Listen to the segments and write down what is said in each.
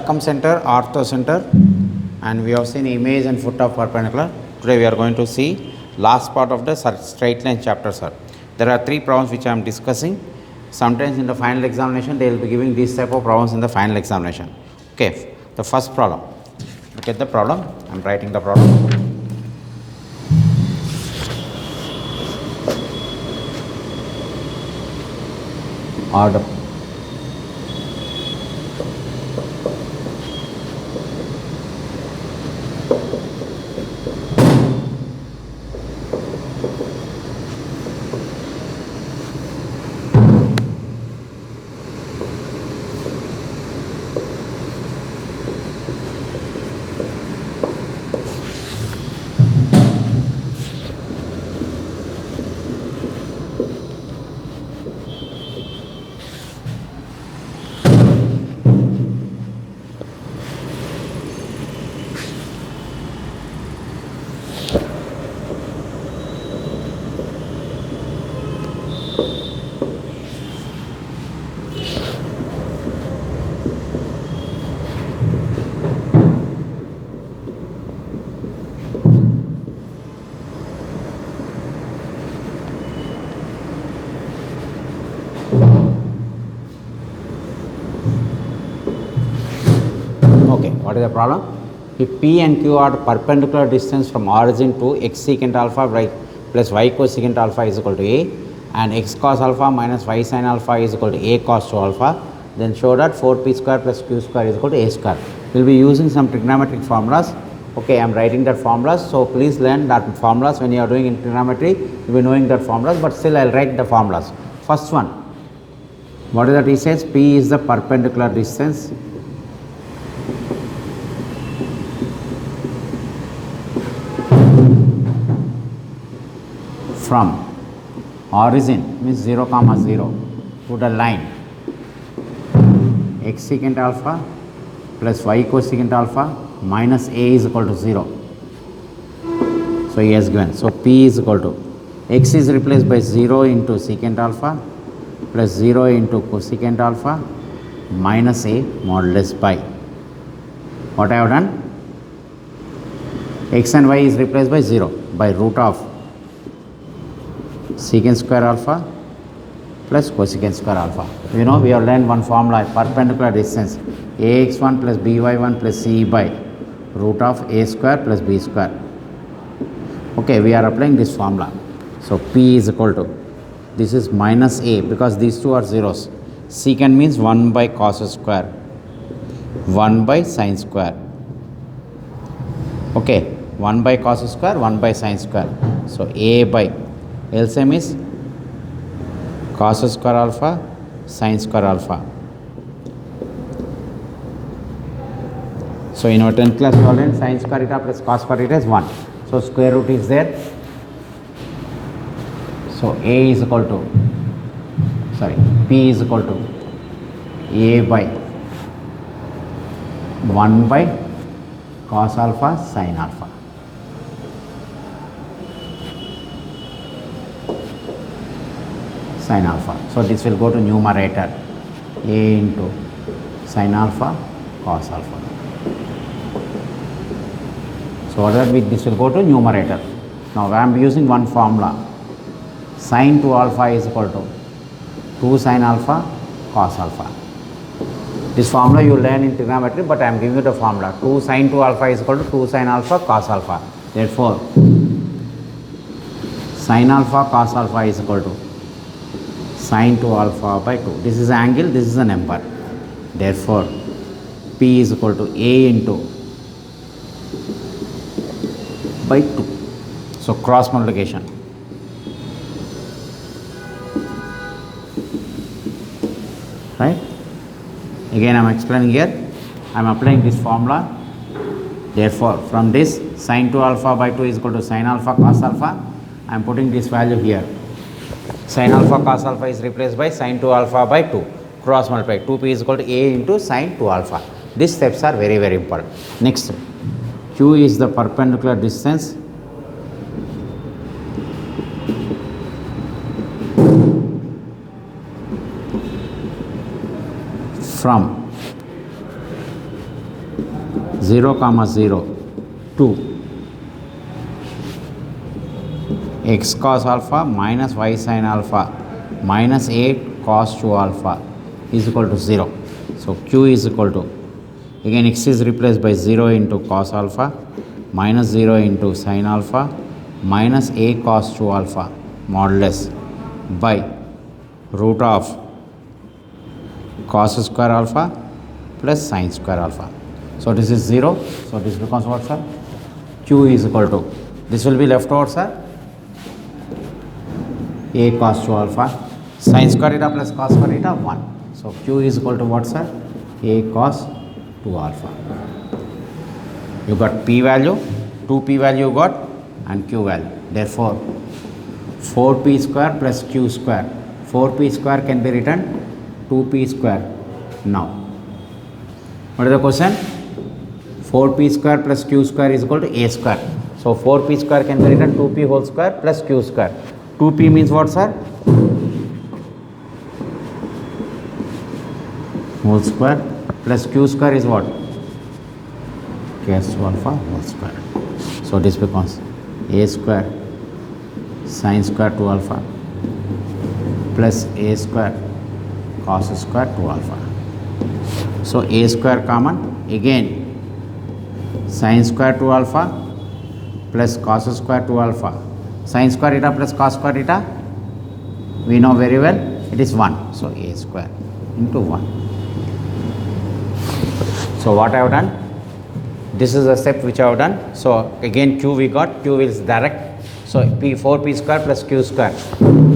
circumcenter, orthocenter, and we have seen image and foot of perpendicular. Today we are going to see last part of the straight line chapter, sir. There are 3 problems which I am discussing. Sometimes in the final examination they will be giving these type of problems in the final examination. Okay, the first problem. Look at the problem. I am writing the problem. Order. Okay, what is the problem? If P and Q are perpendicular distance from origin to x secant alpha plus y cosecant alpha is equal to A, and x cos alpha minus y sin alpha is equal to A cos 2 alpha, then show that 4p square plus q square is equal to A square. We will be using some trigonometric formulas. Okay, I am writing that formulas, so please learn that formulas when you are doing in trigonometry. You will be knowing that formulas, but still I will write the formulas. First one, what is that he says? P is the perpendicular distance from origin, means 0 comma 0, to the line x secant alpha plus y cosecant alpha minus A is equal to 0. So he has given. So P is equal to x is replaced by 0 into secant alpha plus 0 into cosecant alpha minus A modulus by. What I have done? X and y is replaced by 0 by root of secant square alpha plus cosecant square alpha. You know, we have learned one formula, perpendicular distance, ax1 plus by1 plus c by root of a square plus b square. Okay, we are applying this formula. So P is equal to, this is minus a because these two are zeros. Secant means 1 by cos square, 1 by sin square. Okay, 1 by cos square, 1 by sin square. So a by LCM is cos square alpha, sin square alpha. So in our 10th class we have learned sin square theta plus cos square theta is 1. So square root is there. So A is equal to, P is equal to A by 1 by cos alpha sin alpha. Sin alpha. So this will go to numerator, A into sin alpha cos alpha. So what that means, this will go to numerator. Now I am using one formula, sin 2 alpha is equal to 2 sin alpha cos alpha. This formula you learn in trigonometry, but I am giving you the formula. 2 sin 2 alpha is equal to 2 sin alpha cos alpha. Therefore sin alpha cos alpha is equal to sin 2 alpha by 2. This is angle, this is a number. Therefore P is equal to A into by 2. So cross multiplication. Right? Again I am explaining here. I am applying this formula. Therefore from this sin 2 alpha by 2 is equal to sin alpha cos alpha. I am putting this value here. Sin alpha cos alpha is replaced by sin 2 alpha by 2. Cross multiply. 2p is equal to A into sin 2 alpha. These steps are very, very important. Next, Q is the perpendicular distance from 0 comma 0 2 x cos alpha minus y sin alpha minus 8 cos 2 alpha is equal to 0. So q is equal to, again x is replaced by 0 into cos alpha minus 0 into sin alpha minus a cos 2 alpha modulus by root of cos square alpha plus sin square alpha. So this is 0. So this becomes what, sir? Q is equal to, this will be left over, sir, a cos 2 alpha sin square theta plus cos square theta 1. So Q is equal to what, sir? A cos 2 alpha. You got p value, 2p value you got, and q value. Therefore 4p square plus q square, 4p square can be written 2p square. Now what is the question? 4p square plus q square is equal to a square. So 4p square can be written 2p whole square plus q square. 2p means what, sir? Whole square plus q square is what? Cos alpha whole square. So this becomes a square sin square 2 alpha plus a square cos square 2 alpha. So a square common, again sin square 2 alpha plus cos square 2 alpha. Sin square theta plus cos square theta, we know very well, it is 1. So a square into 1. So what I have done? This is a step which I have done. So again q we got, q is direct. So p 4p square plus q square.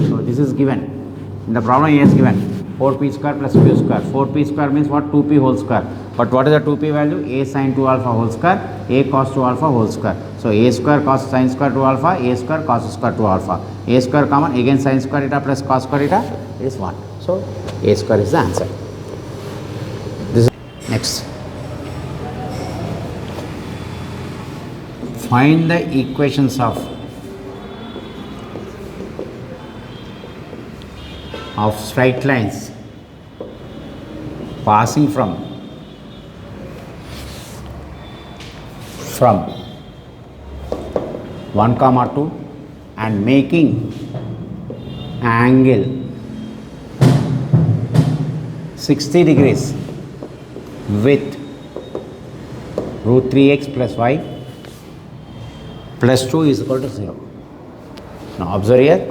So this is given. In the problem he has given 4p square plus q square. 4p square means what? 2p whole square. But what is the 2p value? A sin 2 alpha whole square, a cos 2 alpha whole square. So a square cos sin square 2 alpha, a square cos square 2 alpha. A square common, again sin square theta plus cos square theta is 1. So a square is the answer. This is next. Find the equations of straight lines passing from 1 comma 2 and making angle 60 degrees with root 3x plus y plus 2 is equal to 0. Now observe here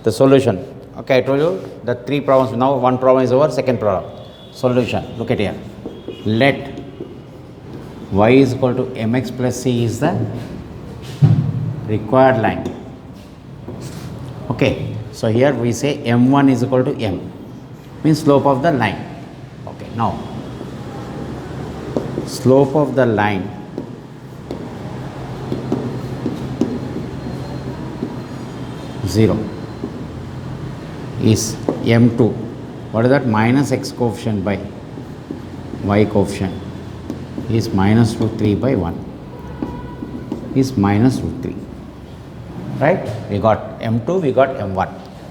the solution. Okay, I told you the 3 problems. Now one problem is over, second problem. Solution. Look at here. Let y is equal to mx plus c is the required line. Okay, so here we say m1 is equal to m, means slope of the line. Okay, now slope of the line zero is m2. What is that? Minus x coefficient by y coefficient is minus root 3 by 1 is minus root 3. Right? We got m2, we got m1.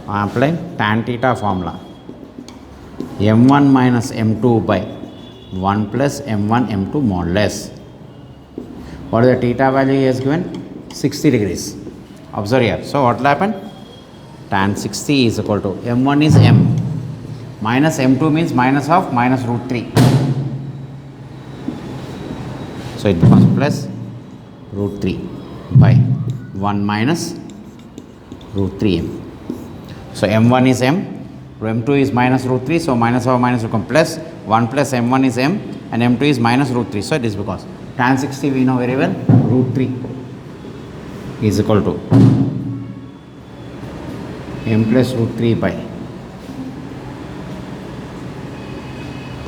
I am applying tan theta formula. m1 minus m2 by 1 plus m1 m2 modulus. What is the theta value he has given? 60 degrees. Observe here. So what will happen? Tan 60 is equal to m1 is m minus m2 means minus of minus root 3. So it becomes plus root 3 by 1 minus root 3m. So m1 is m, m2 is minus root 3. So minus of minus become plus 1 plus m1 is m and m2 is minus root 3. So this because tan 60 we know very well, root 3 is equal to m plus root 3 by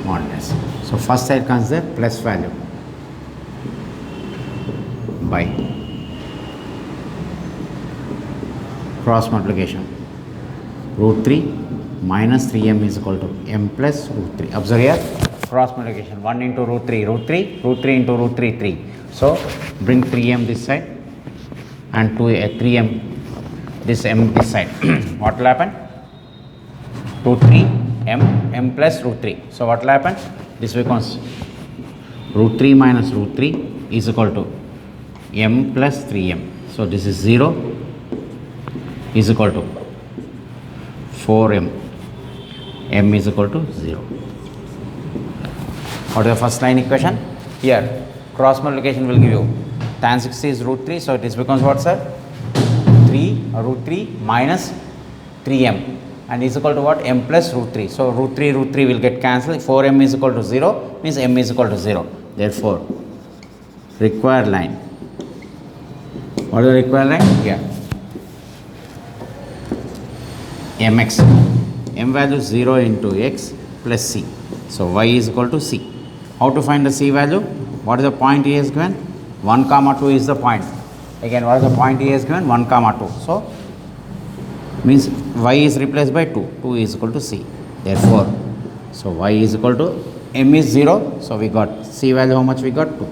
modulus. So first side comes the plus value by cross multiplication. Root 3 minus 3m is equal to m plus root 3. Observe here, cross multiplication. 1 into root 3, root 3, root 3 into root 3, 3. So bring 3m this side and 3m this m this side. What will happen? Root 3 m plus root 3. So what will happen? This becomes root 3 minus root 3 is equal to m plus 3m. So this is 0 is equal to 4m. m is equal to 0. What is the first line equation? Here cross multiplication will give you tan 60 is root 3, so it becomes what, sir? 3 root 3 minus 3m and is equal to what? M plus root 3. So root 3 will get cancelled. 4m is equal to 0 means m is equal to 0. Therefore required line. What is the required line? Here mx, m value 0 into x plus c. So y is equal to c. How to find the c value? What is the point he has given? 1 comma 2 is the point. Again, what is the point he has given? 1 comma 2. So means y is replaced by 2. 2 is equal to c. Therefore, so y is equal to m is 0. So we got c value. How much we got? 2.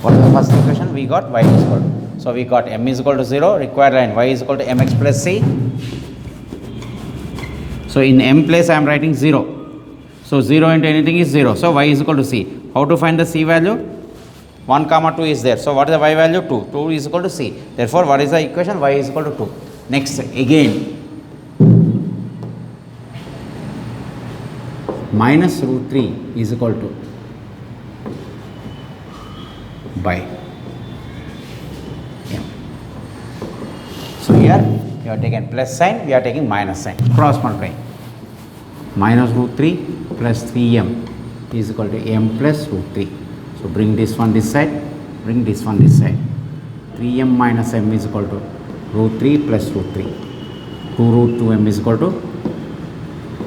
What is the first equation? We got y is equal to. So we got m is equal to 0. Required line y is equal to mx plus c. So in m place I am writing 0. So 0 into anything is 0. So y is equal to c. How to find the c value? 1 comma 2 is there. So what is the y value? 2. 2 is equal to c. Therefore what is the equation? Y is equal to 2. Next again minus root 3 is equal to by m. So here you are taking plus sign, we are taking minus sign. Cross multiply. Minus root 3 plus 3m is equal to m plus root 3. So bring this one this side, bring this one this side. 3m minus m is equal to root 3 plus root 3. 2 root 2m is equal to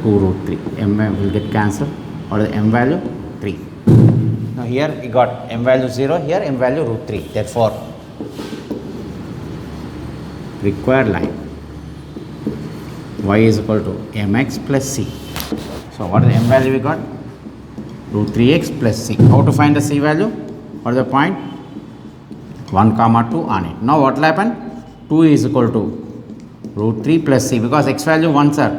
2 root 3. m will get cancelled. What is the m value? 3. Now here we got m value 0, here m value root 3. Therefore required line y is equal to mx plus c. So what is the m value we got? Root 3x plus c. How to find the c value? What is the point? 1 comma 2 on it. Now what will happen? 2 is equal to root 3 plus c, because x value 1, sir.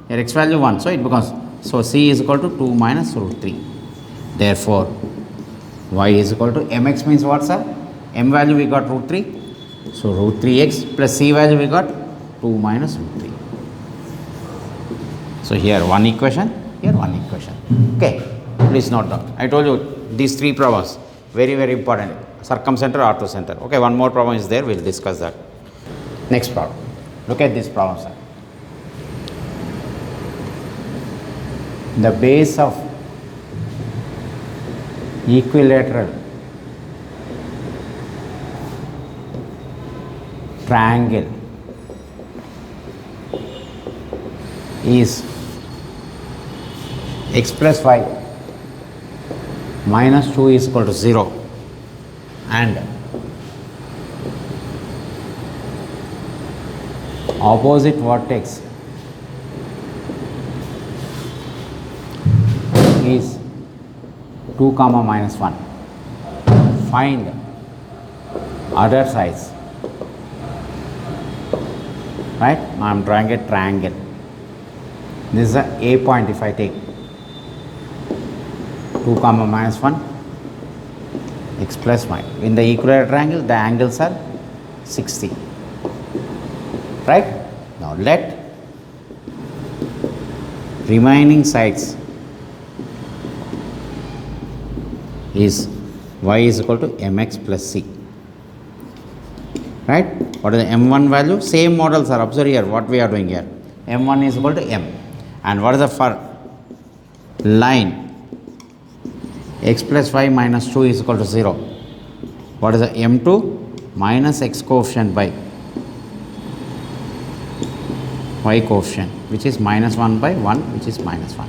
Here x value 1, so it becomes, so c is equal to 2 minus root 3. Therefore y is equal to mx means what, sir? M value we got root 3. So root 3x plus c value we got 2 minus root 3. So here one equation, here one equation. Okay, please note down. I told you these 3 problems very important. Circumcenter, orthocenter. Okay, one more problem is there. We'll discuss that. Next problem. Look at this problem, sir. The base of equilateral triangle is x plus y minus 2 is equal to 0 and opposite vertex is 2 comma minus 1. Find other sides. Right? I am drawing a triangle. This is a A point. If I take 2 comma minus 1, x plus y. In the equilateral triangle, the angles are 60. Right? Now let remaining sides is y is equal to mx plus c. Right? What is the m1 value? Same models are. Observe here what we are doing here. m1 is equal to m. And what is the for line x plus y minus 2 is equal to 0. What is the m2? Minus x coefficient by y coefficient, which is minus 1 by 1, which is minus 1.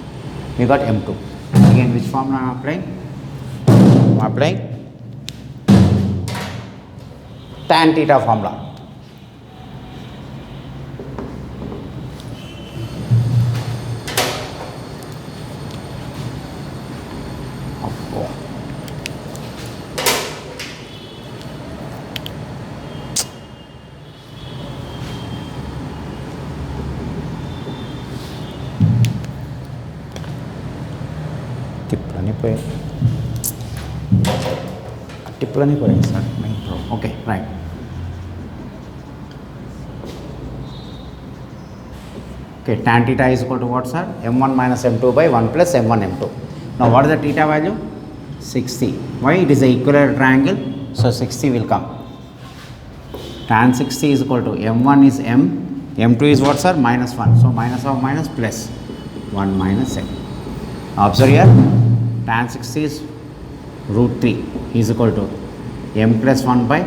We got m2. Again, which formula I am applying? I am applying tan theta formula. टिप्पणी पड़ेगा sir नहीं तो okay right okay tan theta is equal to what sir m1 minus m2 by 1 plus m1 m2 now what is the theta value 60 why it is a equilateral triangle so 60 will come tan 60 is equal to m1 is m m2 is what sir minus 1 so minus of minus plus 1 minus m observe here tan 60 is root 3 is equal to m plus 1 by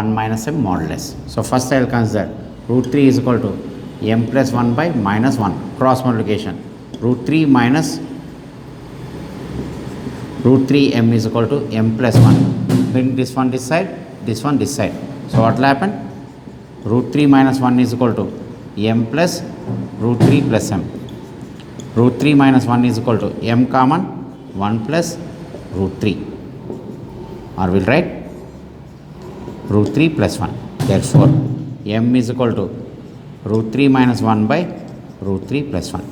1 minus m modulus so first I will consider root 3 is equal to m plus 1 by minus 1 cross multiplication root 3 minus root 3 m is equal to m plus 1 bring this one this side so what will happen root 3 minus 1 is equal to m plus root 3 plus m root 3 minus 1 is equal to m common 1 plus root 3 or we'll write root 3 plus 1 therefore m is equal to root 3 minus 1 by root 3 plus 1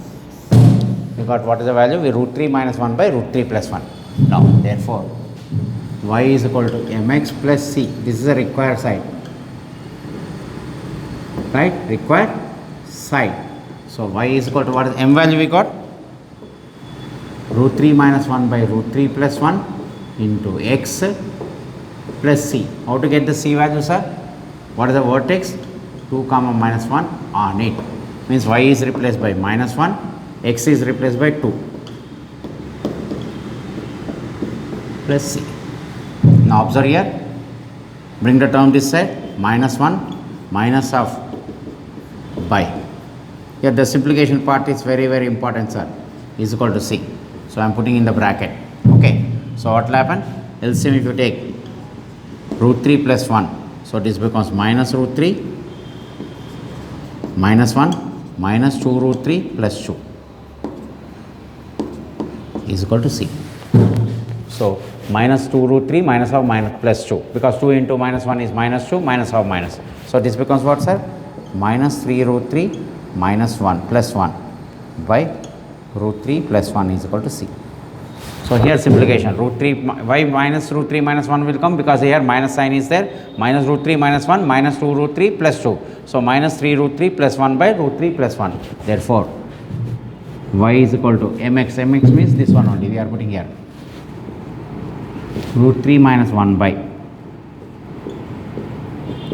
we got what is the value we root 3 minus 1 by root 3 plus 1 now therefore y is equal to mx plus c this is the required side right required side so y is equal to what is m value we got root 3 minus 1 by root 3 plus 1 into x plus c how to get the c value sir what is the vertex 2 comma minus 1 on it means y is replaced by minus 1 x is replaced by 2 plus c now observe here bring the term this side minus 1 minus of by here the simplification part is very important sir is equal to c so I am putting in the bracket okay so what will happen LCM if you take root 3 plus 1 so this becomes minus root 3 minus 1 minus 2 root 3 plus 2 is equal to C. So, minus 2 root 3 minus of minus plus 2 because 2 into minus 1 is minus 2 minus of minus. So, this becomes what sir? Minus 3 root 3 minus 1 plus 1 by root 3 plus 1 is equal to C. So, here simplification root 3 why minus root 3 minus 1 will come because here minus sign is there minus root 3 minus 1 minus 2 root 3 plus 2. So, minus 3 root 3 plus 1 by root 3 plus 1. Therefore, y is equal to mx means this one only we are putting here root 3 minus 1 by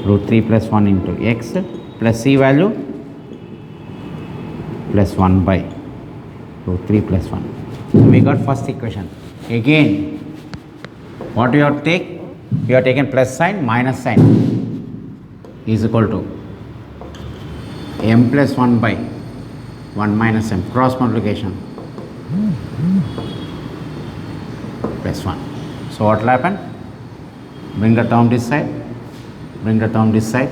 root 3 plus 1 into x plus c value plus 1 by root 3 plus 1. So, we got first equation. Again, what you have to take? You have taken plus sign, minus sign is equal to m plus 1 by 1 minus m cross multiplication plus 1. So, what will happen? Bring the term this side, bring the term this side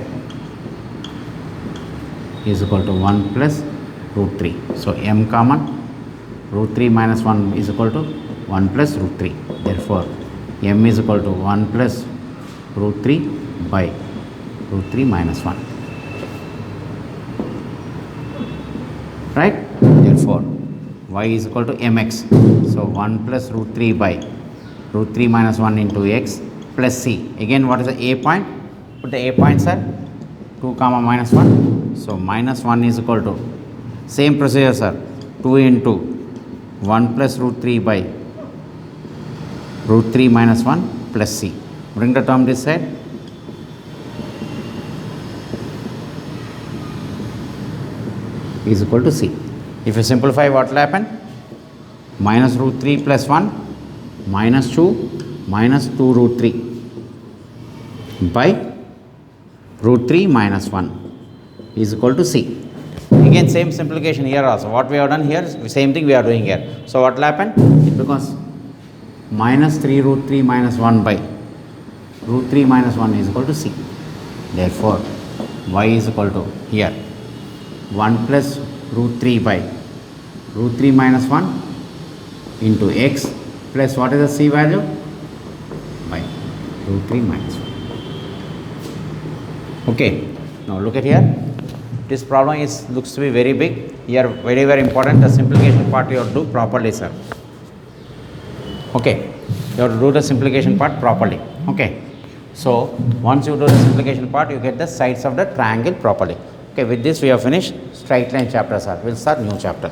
is equal to 1 plus root 3. So, m common root 3 minus 1 is equal to 1 plus root 3. Therefore, m is equal to 1 plus root 3 by root 3 minus 1. Right? Therefore, y is equal to mx. So, 1 plus root 3 by root 3 minus 1 into x plus c. Again, what is the a point? Put the a point sir. 2 comma minus 1. So, minus 1 is equal to same procedure sir. 2 into 1 plus root 3 by root 3 minus 1 plus c. Bring the term this side. Is equal to c. If you simplify, what will happen? Minus root 3 plus 1 minus 2 minus 2 root 3 by root 3 minus 1 is equal to c. Again, same simplification here also. What we have done here, same thing we are doing here. So, what will happen? It becomes minus 3 root 3 minus 1 by root 3 minus 1 is equal to c. Therefore, y is equal to here 1 plus root 3 by root 3 minus 1 into x plus what is the c value? By root 3 minus 1. Okay. Now, look at here. This problem is looks to be very big. Here very important. The simplification part you have to do properly, sir. Okay. You have to do the simplification part properly. Okay. So once you do the simplification part, you get the sides of the triangle properly. Okay, with this we have finished straight line chapter, sir. We'll start new chapter.